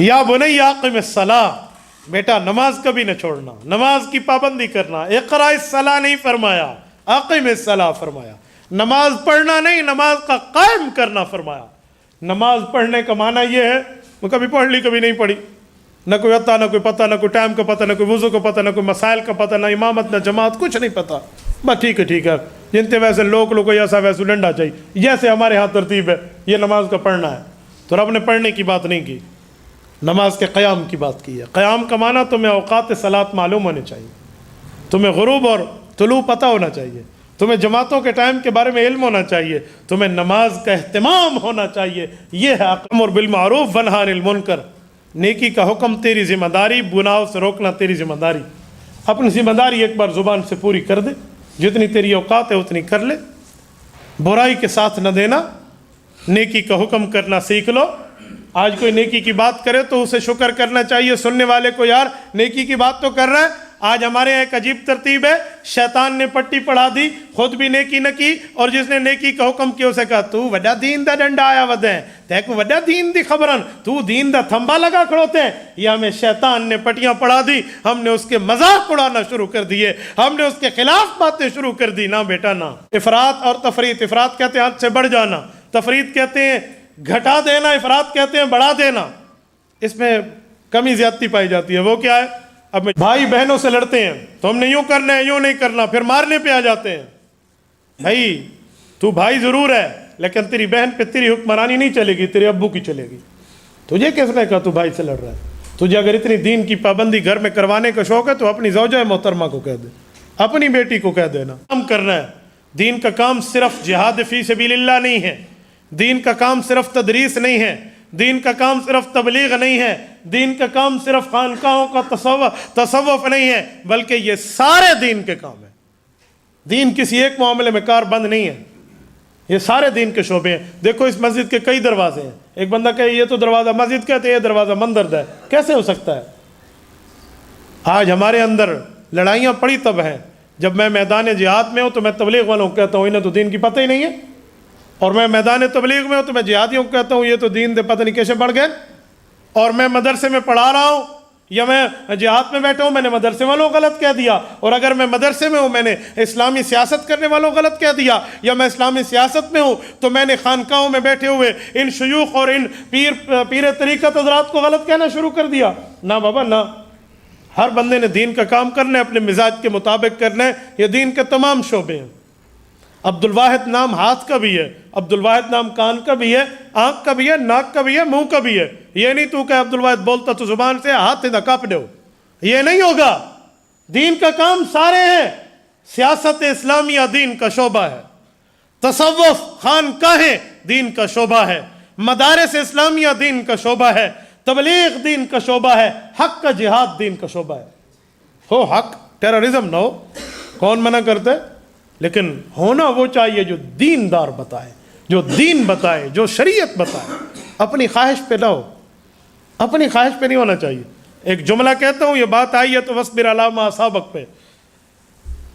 یا بنی اقم الصلاۃ، بیٹا نماز کبھی نہ چھوڑنا، نماز کی پابندی کرنا۔ اقرأ الصلاۃ نہیں فرمایا، اقم الصلاۃ فرمایا۔ نماز پڑھنا نہیں، نماز کا قائم کرنا فرمایا۔ نماز پڑھنے کا معنی یہ ہے وہ کبھی پڑھ لی کبھی نہیں پڑھی، نہ کوئی عطا، نہ کوئی پتہ، نہ کوئی ٹائم کا پتہ، نہ کوئی وضو کا پتہ، نہ کوئی مسائل کا پتہ، نہ امامت، نہ جماعت، کچھ نہیں پتہ، بس ٹھیک ہے جنتے ویسے لوگ کوئی ایسا ویسے ڈنڈا چاہیے، جیسے ہمارے ہاں ترتیب ہے یہ نماز کا پڑھنا ہے۔ تو رب نے پڑھنے کی بات نہیں کی، نماز کے قیام کی بات کی ہے۔ قیام کا معنی تمہیں اوقات صلاۃ معلوم ہونے چاہیے، تمہیں غروب اور طلوع پتہ ہونا چاہیے، تمہیں جماعتوں کے ٹائم کے بارے میں علم ہونا چاہیے، تمہیں نماز کا اہتمام ہونا چاہیے۔ یہ ہے امر بالمعروف ونہی عن المنکر، نیکی کا حکم تیری ذمہ داری، گناہوں سے روکنا تیری ذمہ داری۔ اپنی ذمہ داری ایک بار زبان سے پوری کر دے، جتنی تیری اوقات ہے اتنی کر لے، برائی کے ساتھ نہ دینا، نیکی کا حکم کرنا سیکھ لو۔ آج کوئی نیکی کی بات کرے تو اسے شکر کرنا چاہیے سننے والے کو، یار نیکی کی بات تو کر رہا ہے۔ آج ہمارے یہاں ایک عجیب ترتیب ہے، شیطان نے پٹی پڑھا دی، خود بھی نیکی نہ کی، اور جس نے نیکی کا حکم کیا اسے کہا تو وڈا دین دا ڈنڈا آیا ودیں، تے کو وڈا دین دی خبرن، تو دین دا تھمبا لگا کھڑوتے ہیں۔ یہ ہمیں شیطان نے پٹیاں پڑھا دی، ہم نے اس کے مذاق اڑانا شروع کر دیے، ہم نے اس کے خلاف باتیں شروع کر دی۔ نہ بیٹا نہ۔ افراط اور تفریط، افراط کہتے ہیں حد سے بڑھ جانا، تفریط کہتے ہیں گھٹا دینا، افراط کہتے ہیں بڑھا دینا، اس میں کمی زیادتی پائی جاتی ہے۔ وہ کیا ہے؟ اب بھائی بہنوں سے لڑتے ہیں تو ہم نے یوں کرنا ہے، یوں نہیں کرنا، پھر مارنے پہ آ جاتے ہیں۔ بھائی تو بھائی ضرور ہے لیکن تیری بہن پہ تیری حکمرانی نہیں چلے گی، تیرے ابو کی چلے گی۔ تجھے کس نے کہا تو بھائی سے لڑ رہا ہے؟ تجھے اگر اتنی دین کی پابندی گھر میں کروانے کا شوق ہے تو اپنی زوجہ محترمہ کو کہہ دے، اپنی بیٹی کو کہہ دینا۔ کام کرنا ہے، دین کا کام صرف جہاد فی سبیل اللہ نہیں ہے، دین کا کام صرف تدریس نہیں ہے، دین کا کام صرف تبلیغ نہیں ہے، دین کا کام صرف خانقاہوں کا تصوف نہیں ہے، بلکہ یہ سارے دین کے کام ہیں۔ دین کسی ایک معاملے میں کار بند نہیں ہے، یہ سارے دین کے شعبے ہیں۔ دیکھو اس مسجد کے کئی دروازے ہیں، ایک بندہ کہے یہ تو دروازہ مسجد کہتے ہیں، یہ دروازہ مندرد ہے، کیسے ہو سکتا ہے؟ آج ہمارے اندر لڑائیاں پڑی تب ہیں جب میں میدان جہاد میں ہوں تو میں تبلیغ والوں کو کہتا ہوں انہیں تو دین کی پتہ ہی نہیں ہے، اور میں میدان تبلیغ میں ہوں تو میں جہادیوں کو کہتا ہوں یہ تو دین دے پتہ نہیں کیسے بڑھ گئے، اور میں مدرسے میں پڑھا رہا ہوں یا میں جہاد میں بیٹھا ہوں میں نے مدرسے والوں کو غلط کہہ دیا، اور اگر میں مدرسے میں ہوں میں نے اسلامی سیاست کرنے والوں کو غلط کہہ دیا، یا میں اسلامی سیاست میں ہوں تو میں نے خانقاہوں میں بیٹھے ہوئے ان شیوخ اور ان پیر طریقت حضرات کو غلط کہنا شروع کر دیا۔ نہ بابا نہ، ہر بندے نے دین کا کام کرنا ہے، اپنے مزاج کے مطابق کرنا ہے، یہ دین کے تمام شعبے ہیں۔ عبد الواحد نام ہاتھ کا بھی ہے، عبد الواحد نام کان کا بھی ہے، آنکھ کا بھی ہے، ناک کا بھی ہے، منہ کا بھی ہے۔ یہ نہیں تو کہ عبد الواحد بولتا تو زبان سے ہاتھ نہ کاپ دو، یہ نہیں ہوگا۔ دین کا کام سارے ہیں، سیاست اسلامیہ دین کا شعبہ ہے، تصوف خانقاہیں دین کا شعبہ ہے، مدارس اسلامیہ دین کا شعبہ ہے، تبلیغ دین کا شعبہ ہے، حق کا جہاد دین کا شعبہ ہے۔ ہو حق، ٹیررزم نہ ہو، کون منع کرتے؟ لیکن ہونا وہ چاہیے جو دیندار بتائے، جو دین بتائے، جو شریعت بتائے، اپنی خواہش پہ نہ ہو، اپنی خواہش پہ نہیں ہونا چاہیے۔ ایک جملہ کہتا ہوں، یہ بات آئی ہے تو وَاصْبِرْ عَلَىٰ مَا أَصَابَكَ پہ۔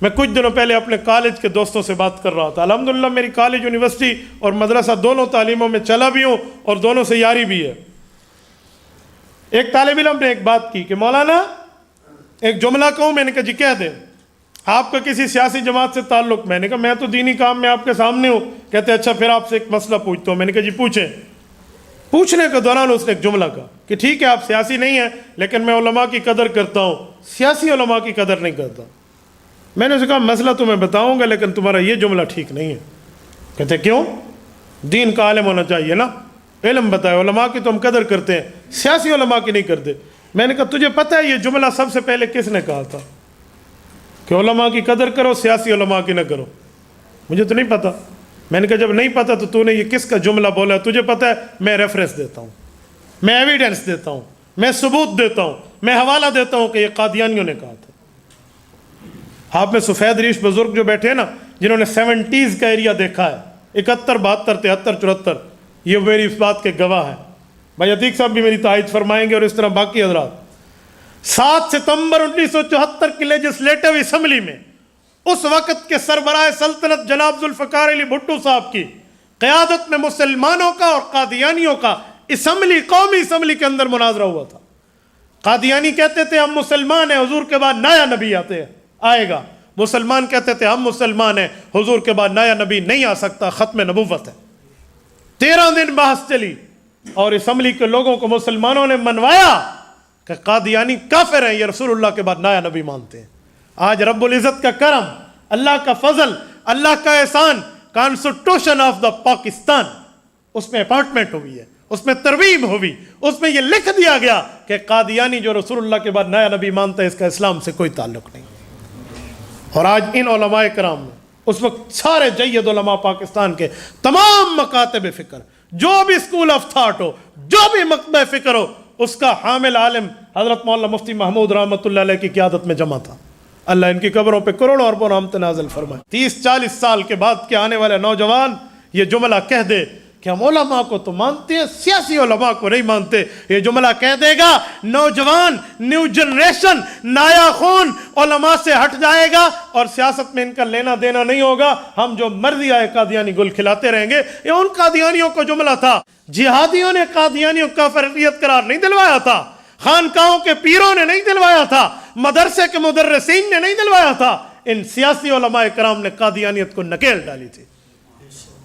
میں کچھ دنوں پہلے اپنے کالج کے دوستوں سے بات کر رہا تھا، الحمدللہ میری کالج یونیورسٹی اور مدرسہ دونوں تعلیموں میں چلا بھی ہوں اور دونوں سے یاری بھی ہے۔ ایک طالب علم نے ایک بات کی کہ مولانا ایک جملہ کہوں، میں نے کہا جی کہہ دیں، آپ کا کسی سیاسی جماعت سے تعلق؟ میں نے کہا میں تو دینی کام میں آپ کے سامنے ہوں۔ کہتے اچھا پھر آپ سے ایک مسئلہ پوچھتا ہوں۔ میں نے کہا جی پوچھیں۔ پوچھنے کے دوران اس نے ایک جملہ کہا کہ ٹھیک ہے آپ سیاسی نہیں ہیں لیکن میں علماء کی قدر کرتا ہوں، سیاسی علماء کی قدر نہیں کرتا۔ میں نے اسے کہا مسئلہ تو میں بتاؤں گا لیکن تمہارا یہ جملہ ٹھیک نہیں ہے۔ کہتے کیوں؟ دین کا عالم ہونا چاہیے نا، علم بتائے، علماء کی تو ہم قدر کرتے ہیں، سیاسی علماء کی نہیں کرتے۔ میں نے کہا تجھے پتہ ہے یہ جملہ سب سے پہلے کس نے کہا تھا کہ علماء کی قدر کرو سیاسی علماء کی نہ کرو؟ مجھے تو نہیں پتہ۔ میں نے کہا جب نہیں پتہ تو نے یہ کس کا جملہ بولا ہے؟ تجھے پتہ ہے؟ میں ریفرنس دیتا ہوں، میں ایویڈنس دیتا ہوں، میں ثبوت دیتا ہوں، میں حوالہ دیتا ہوں کہ یہ قادیانیوں نے کہا تھا۔ آپ میں سفید ریش بزرگ جو بیٹھے ہیں نا، جنہوں نے 70s کا ایریا دیکھا ہے، 71 72 73 74، یہ میری اس بات کے گواہ ہیں۔ بھائی عتیق صاحب بھی میری تائید فرمائیں گے اور اس طرح باقی حضرات۔ 7 ستمبر 1974 کی لیجسلیٹو اسمبلی میں اس وقت کے سربراہ سلطنت جناب ذوالفقار علی بھٹو صاحب کی قیادت میں مسلمانوں کا اور قادیانیوں کا اسمبلی, قومی اسمبلی کے اندر مناظرہ ہوا تھا. قادیانی کہتے تھے ہم مسلمان ہیں, حضور کے بعد نیا نبی آئے گا. مسلمان کہتے تھے ہم مسلمان ہیں, حضور کے بعد نیا نبی نہیں آ سکتا, ختم نبوت ہے. 13 دن بحث چلی اور اسمبلی کے لوگوں کو مسلمانوں نے منوایا کہ قادیانی کافر ہیں, یہ رسول اللہ کے بعد نیا نبی مانتے ہیں. آج رب العزت کا کرم, اللہ کا فضل, اللہ کا احسان, کانسٹیٹیوشن آف دا پاکستان, اس میں اپارٹمنٹ ہوئی ہے, اس میں ترمیم ہوئی, اس میں یہ لکھ دیا گیا کہ قادیانی جو رسول اللہ کے بعد نیا نبی مانتا ہے اس کا اسلام سے کوئی تعلق نہیں. اور آج ان علماء کرام نے, اس وقت سارے جید علماء پاکستان کے تمام مکاتب فکر, جو بھی اسکول آف تھاٹ ہو, جو بھی مکتبہ فکر ہو, اس کا حامل عالم حضرت مولانا مفتی محمود رحمۃ اللہ علیہ کی قیادت میں جمع تھا. اللہ ان کی قبروں پہ کروڑوں اربوں رحمت نازل فرمائے. 30-40 سال کے بعد کے آنے والے نوجوان یہ جملہ کہہ دے کہ ہم علماء کو تو مانتے ہیں, سیاسی علماء کو نہیں مانتے, یہ جملہ کہہ دے گا, نوجوان, نیو جنریشن, نایا خون علماء سے ہٹ جائے گا اور سیاست میں ان کا لینا دینا نہیں ہوگا. ہم جو مرضی آئے قادیانی گل کھلاتے رہیں گے. یہ ان قادیانیوں کو جملہ تھا. جہادیوں نے قادیانیوں کا کافریت قرار نہیں دلوایا تھا, خانقاہوں کے پیروں نے نہیں دلوایا تھا, مدرسے کے مدرسین نے نہیں دلوایا تھا. ان سیاسی علماء کرام نے قادیانیت کو نکیل ڈالی تھی.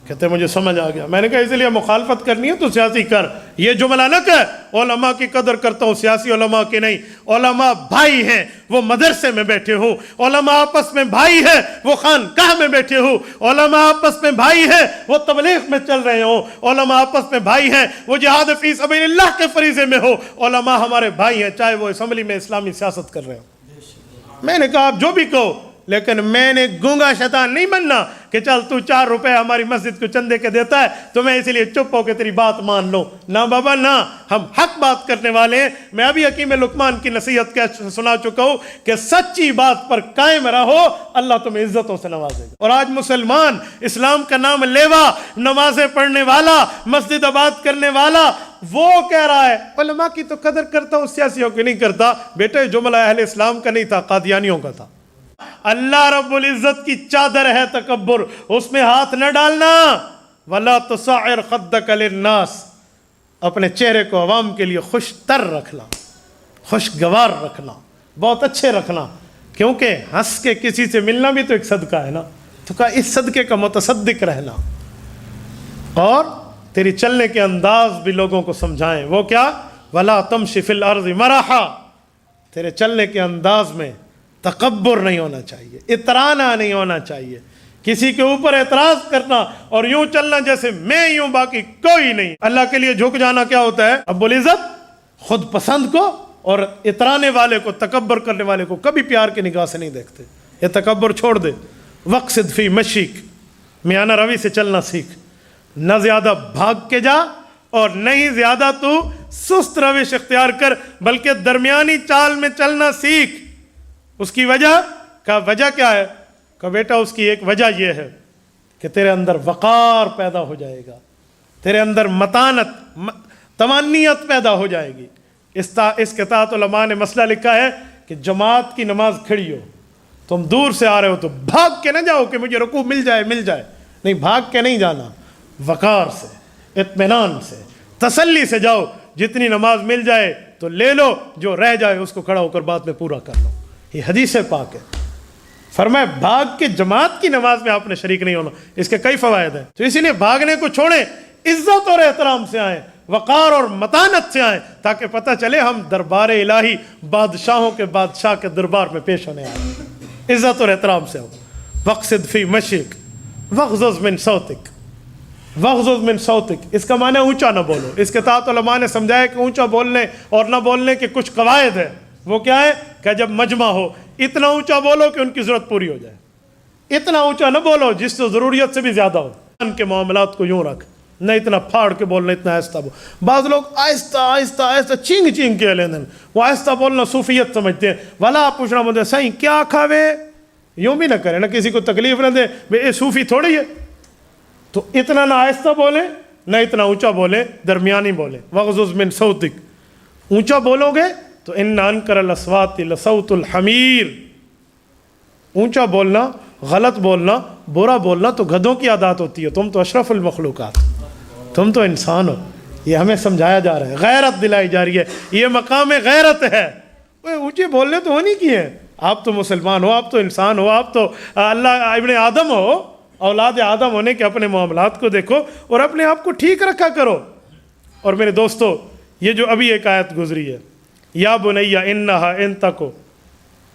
کہتے مجھے سمجھ آ گیا, میں نے کہا اس لیے مخالفت کرنی ہے تو سیاسی کر, یہ جملہ نہ کر علماء کی قدر کرتا ہوں, سیاسی علماء کی نہیں. علماء بھائی ہیں, وہ مدرسے میں بیٹھے ہوں. علماء آپس میں بھائی ہیں, وہ خانقاہ میں بیٹھے ہوں. علماء آپس میں بھائی ہیں, وہ تبلیغ میں چل رہے ہوں. علماء آپس میں بھائی ہیں, وہ جہاد فی سبیل اللہ کے فریضے میں ہو. علماء ہمارے بھائی ہیں, چاہے وہ اسمبلی میں اسلامی سیاست کر رہے ہوں. میں نے کہا آپ جو بھی کہو, لیکن میں نے گونگا شیطان نہیں بننا کہ چل تو 4 روپے ہماری مسجد کو چندے کے دیتا ہے تو میں اسی لیے چپ ہو کے تیری بات مان لوں. نہ بابا نہ, ہم حق بات کرنے والے ہیں. میں ابھی حکیم لقمان کی نصیحت سنا چکا ہوں کہ سچی بات پر قائم رہو, اللہ تمہیں عزتوں سے نوازے گا. اور آج مسلمان, اسلام کا نام لیوا, نمازیں پڑھنے والا, مسجد آباد کرنے والا, وہ کہہ رہا ہے علماء کی تو قدر کرتا ہوں, سیاسیوں کی نہیں کرتا. بیٹے جملہ اہل اسلام کا نہیں تھا, قادیانیوں کا تھا. اللہ رب العزت کی چادر ہے تکبر, اس میں ہاتھ نہ ڈالنا. وَلَا تُصَعِّرْ خَدَّكَ لِلنَّاسِ, اپنے چہرے کو عوام کے لیے خوش تر رکھنا, خوشگوار رکھنا, بہت اچھے رکھنا, کیونکہ ہنس کے کسی سے ملنا بھی تو ایک صدقہ ہے نا. تو کہا اس صدقے کا متصدق رہنا, اور تیری چلنے کے انداز بھی لوگوں کو سمجھائیں. وہ کیا؟ وَلَا تَمْشِ فِي الْأَرْضِ مَرَحًا, تیرے چلنے کے انداز میں تکبر نہیں ہونا چاہیے, اترانا نہیں ہونا چاہیے, کسی کے اوپر اعتراض کرنا اور یوں چلنا جیسے میں یوں باقی کوئی نہیں. اللہ کے لیے جھک جانا کیا ہوتا ہے؟ رب العزت خود پسند کو اور اترانے والے کو, تکبر کرنے والے کو کبھی پیار کی نگاہ سے نہیں دیکھتے. یہ تکبر چھوڑ دے. وقصد فی مشیک, میانہ روی سے چلنا سیکھ, نہ زیادہ بھاگ کے جا اور نہیں زیادہ تو سست روش اختیار کر, بلکہ درمیانی چال میں چلنا سیکھ. اس کی وجہ کا وجہ کیا ہے؟ کہ بیٹا اس کی ایک وجہ یہ ہے کہ تیرے اندر وقار پیدا ہو جائے گا, تیرے اندر متانت, تمانیت پیدا ہو جائے گی. اس کے تحت علماء نے مسئلہ لکھا ہے کہ جماعت کی نماز کھڑی ہو, تم دور سے آ رہے ہو تو بھاگ کے نہ جاؤ کہ مجھے رکوع مل جائے. نہیں, بھاگ کے نہیں جانا, وقار سے, اطمینان سے, تسلی سے جاؤ. جتنی نماز مل جائے تو لے لو, جو رہ جائے اس کو کھڑا ہو کر بعد میں پورا کر لو. یہ حدیث پاک ہے. فرمایا بھاگ کے جماعت کی نماز میں آپ نے شریک نہیں ہونا. اس کے کئی فوائد ہیں, تو اسی لیے بھاگنے کو چھوڑیں, عزت اور احترام سے آئیں, وقار اور متانت سے آئیں, تاکہ پتہ چلے ہم دربار الہی, بادشاہوں کے بادشاہ کے دربار میں پیش ہونے آئے. عزت اور احترام سے ہو. وقصد فی مشیک وغضض من صوتک, وغضض من صوتک, اس کا معنی اونچا نہ بولو. اس کے تحت علماء نے سمجھایا کہ اونچا بولنے اور نہ بولنے کے کچھ قواعد ہیں. وہ کیا ہے کہ جب مجمع ہو اتنا اونچا بولو کہ ان کی ضرورت پوری ہو جائے, اتنا اونچا نہ بولو جس سے ضروریت سے بھی زیادہ ہو. ان کے معاملات کو یوں رکھ, نہ اتنا پھاڑ کے بولنا, اتنا آہستہ بول. بعض لوگ آہستہ آہستہ آہستہ چینگ چینگ کے لیندے, وہ آہستہ بولنا صوفیت سمجھتے ہیں. والا پوچھنا مجھے صحیح کیا کھاوے, یوں بھی نہ کرے, نہ کسی کو تکلیف نہ دے, یہ صوفی تھوڑی ہے. تو اتنا نہ آہستہ بولے نہ اتنا اونچا بولے, درمیانی بولے. وغضض من صوتک, اونچا بولو گے تو ان انکر الاصوات لصوت الحمیر, اونچا بولنا, غلط بولنا, برا بولنا تو گدھوں کی عادات ہوتی ہے. تم تو اشرف المخلوقات, تم تو انسان ہو, یہ ہمیں سمجھایا جا رہا ہے، غیرت دلائی جا رہی ہے، یہ مقام غیرت ہے۔ اونچے بولنے تو ہونی کی ہیں، آپ تو مسلمان ہو، آپ تو انسان ہو، آپ تو اللہ ابن آدم ہو، اولاد آدم ہونے کے اپنے معاملات کو دیکھو اور اپنے آپ کو ٹھیک رکھا کرو۔ اور میرے دوستو، یہ جو ابھی ایک آیت گزری ہے، یا بنیا انہا ان تکو،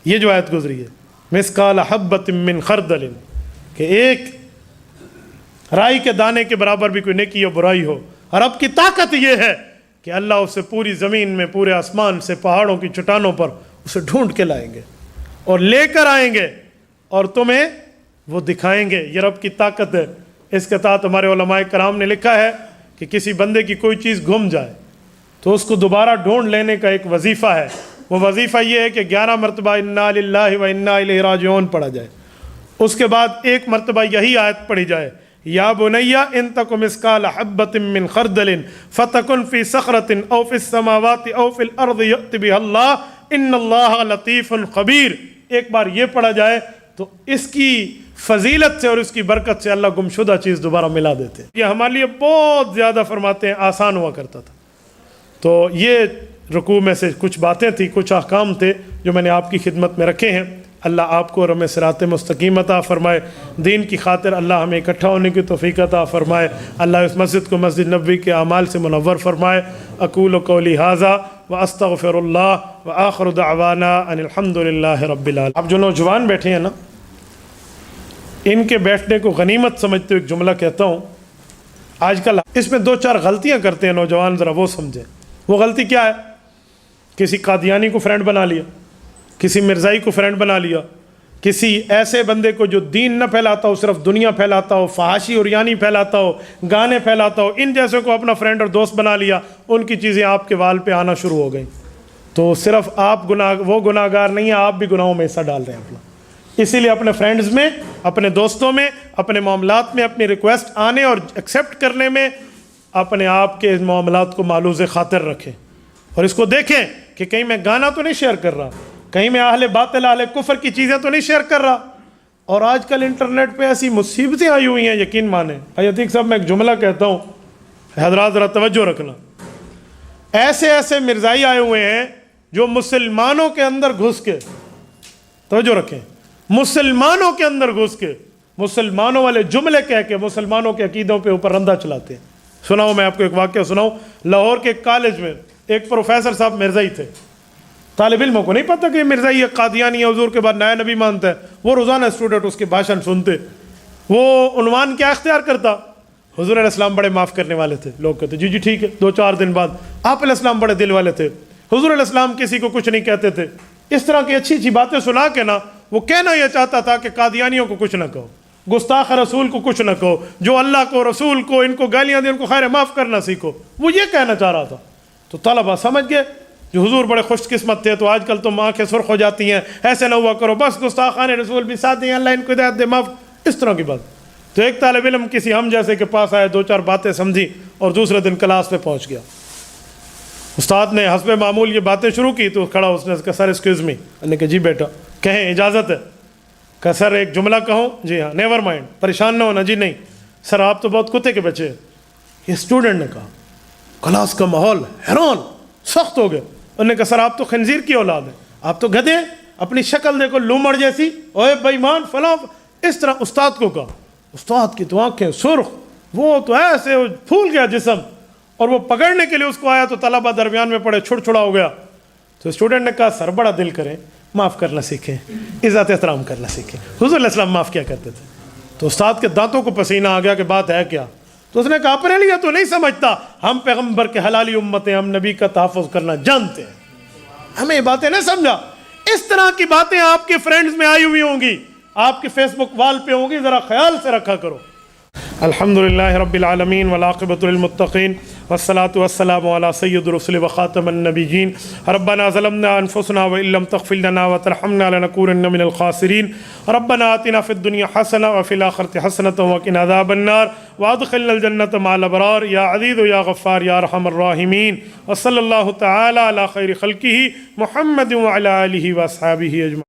یہ جو آیت گزری ہے، مثقال حبۃ من خردل، کہ ایک رائی کے دانے کے برابر بھی کوئی نیکی یا برائی ہو، اور اب کی طاقت یہ ہے کہ اللہ اسے پوری زمین میں، پورے آسمان سے، پہاڑوں کی چٹانوں پر اسے ڈھونڈ کے لائیں گے اور لے کر آئیں گے اور تمہیں وہ دکھائیں گے۔ یہ رب کی طاقت ہے۔ اس کے تحت ہمارے علماء کرام نے لکھا ہے کہ کسی بندے کی کوئی چیز گم جائے تو اس کو دوبارہ ڈھونڈ لینے کا ایک وظیفہ ہے۔ وہ وظیفہ یہ ہے کہ 11 مرتبہ انا للہ و انا الیہ راجعون پڑھا جائے، اس کے بعد ایک مرتبہ یہی آیت پڑھی جائے، یا بنیا ان تک مثقال حبۃ من خردل فتکن فی صخرۃ او فی السماوات او فی الارض یأت بها اللہ ان اللہ لطیف خبیر۔ ایک بار یہ پڑھا جائے تو اس کی فضیلت سے اور اس کی برکت سے اللہ گمشدہ چیز دوبارہ ملا دیتے ہیں۔ یہ ہمارے لیے بہت زیادہ فرماتے ہیں آسان ہوا کرتا تھا۔ تو یہ رکوع میں سے کچھ باتیں تھیں، کچھ احکام تھے جو میں نے آپ کی خدمت میں رکھے ہیں۔ اللہ آپ کو اور ہمیں صراط مستقیم عطا فرمائے، دین کی خاطر اللہ ہمیں اکٹھا ہونے کی توفیق عطا فرمائے، اللہ اس مسجد کو مسجد نبوی کے اعمال سے منور فرمائے۔ اقول قولی ھذا واستغفر اللہ وآخر دعوانا ان الحمد للہ رب العالمین۔ اب جو نوجوان بیٹھے ہیں نا، ان کے بیٹھنے کو غنیمت سمجھتے ہوئے ایک جملہ کہتا ہوں۔ آج کل اس میں 2-4 غلطیاں کرتے ہیں نوجوان، ذرا وہ سمجھیں۔ وہ غلطی کیا ہے؟ کسی قادیانی کو فرینڈ بنا لیا، کسی مرزائی کو فرینڈ بنا لیا، کسی ایسے بندے کو جو دین نہ پھیلاتا ہو، صرف دنیا پھیلاتا ہو، فحاشی اور یانی پھیلاتا ہو، گانے پھیلاتا ہو، ان جیسے کو اپنا فرینڈ اور دوست بنا لیا، ان کی چیزیں آپ کے وال پہ آنا شروع ہو گئیں۔ تو صرف آپ وہ گناہ گار نہیں ہیں، آپ بھی گناہوں میں حصہ ڈال رہے ہیں اپنا۔ اسی لیے اپنے فرینڈز میں، اپنے دوستوں میں، اپنے معاملات میں اپنی ریکویسٹ آنے اور ایکسیپٹ کرنے میں اپنے آپ کے معاملات کو معلوذ خاطر رکھیں، اور اس کو دیکھیں کہ کہیں میں گانا تو نہیں شیئر کر رہا، کہیں میں اہل باطل اہل کفر کی چیزیں تو نہیں شیئر کر رہا۔ اور آج کل انٹرنیٹ پہ ایسی مصیبتیں آئی ہوئی ہیں، یقین مانیں۔ بھائی عتیق صاحب، میں ایک جملہ کہتا ہوں، حضرات ذرا توجہ رکھنا۔ ایسے مرزائی آئے ہوئے ہیں جو مسلمانوں کے اندر گھس کے، توجہ رکھیں، مسلمانوں کے اندر گھس کے مسلمانوں والے جملے کہہ کے مسلمانوں کے عقیدوں پہ اوپر رندہ چلاتے ہیں۔ سناؤ، میں آپ کو ایک واقعہ سناؤں۔ لاہور کے کالج میں ایک پروفیسر صاحب مرزائی تھے، طالب علموں کو نہیں پتہ کہ یہ مرزائی ہے، قادیانی ہے، حضور کے بعد نیا نبی مانتا ہے۔ وہ روزانہ اسٹوڈنٹ اس کے بھاشن سنتے۔ وہ عنوان کیا اختیار کرتا؟ حضور علیہ السلام بڑے معاف کرنے والے تھے۔ لوگ کہتے جی ٹھیک ہے۔ 2-4 دن بعد آپ علیہ السلام بڑے دل والے تھے، حضور علیہ السلام کسی کو کچھ نہیں کہتے تھے۔ اس طرح کی اچھی اچھی باتیں سنا کے نا، وہ کہنا یہ چاہتا تھا کہ قادیانیوں کو کچھ نہ کہو، گستاخ رسول کو کچھ نہ کہو، جو اللہ کو، رسول کو، ان کو گالیاں دیں، ان کو خیر معاف کرنا سیکھو۔ وہ یہ کہنا چاہ رہا تھا۔ تو طلبہ سمجھ گئے جو حضور بڑے خوش قسمت تھے، تو آج کل تو آنکھیں سرخ ہو جاتی ہیں، ایسے نہ ہوا کرو، بس گستاخان رسول بھی ساتھ دیں، اللہ ان کو ہدایت دے، معاف، اس طرح کی بات۔ تو ایک طالب علم کسی ہم جیسے کے پاس آئے، 2-4 باتیں سمجھی اور دوسرے دن کلاس پہ پہنچ گیا۔ استاد نے حسب معمول یہ باتیں شروع کی تو کھڑا، اس نے کہا سر ایکسکیوز می۔ میں نے کہا جی بیٹا کہیں، اجازت ہے؟ کہا سر ایک جملہ کہوں؟ جی ہاں۔ نیور مائنڈ، پریشان نہ ہونا۔ جی نہیں سر، آپ تو بہت کتے کے بچے ہیں۔ یہ اسٹوڈنٹ نے کہا۔ کلاس کا ماحول حیران، سخت ہو گیا۔ انہوں نے کہا سر آپ تو خنزیر کی اولاد ہیں، آپ تو گدھے ہیں، اپنی شکل دیکھو لومڑ جیسی، اوے بے ایمان فلاں، اس طرح استاد کو کہا۔ استاد کی تو آنکھیں سرخ، وہ تو ایسے پھول گیا جسم، اور وہ پکڑنے کے لیے اس کو آیا تو طلبہ درمیان میں پڑے، چھڑ ہو گیا۔ تو اسٹوڈنٹ نے کہا سر بڑا دل کریں، معاف کرنا سیکھیں، عزت احترام کرنا سیکھیں، حضور علیہ السلام معاف کیا کرتے تھے۔ تو استاد کے دانتوں کو پسینہ آ گیا کہ بات ہے کیا؟ تو اس نے کہا اپنے لیے تو نہیں سمجھتا، ہم پیغمبر کے حلالی امت ہیں، ہم نبی کا تحفظ کرنا جانتے ہیں، ہمیں یہ باتیں نہیں سمجھا۔ اس طرح کی باتیں آپ کے فرینڈز میں آئی ہوئی ہوں گی، آپ کے فیس بک وال پہ ہوں گی، ذرا خیال سے رکھا کرو۔ الحمدللہ رب العالمین والعاقبۃ للمتقین والصلاة والسلام علی سید الرسل وخاتم النبیین۔ ربنا ظلمنا انفسنا وان لم تغفر لنا وترحمنا لنکونن من الخاسرین۔ ربنا آتنا فی الدنیا حسنہ وفی الآخرۃ حسنۃ وقنا عذاب النار وادخلنا الجنۃ مع الابرار یا عزیز یا غفار یا ارحم الراحمین۔ وصلی اللہ تعالی علی خیر خلقہ محمد وعلی آلہ واصحابہ اجمعین۔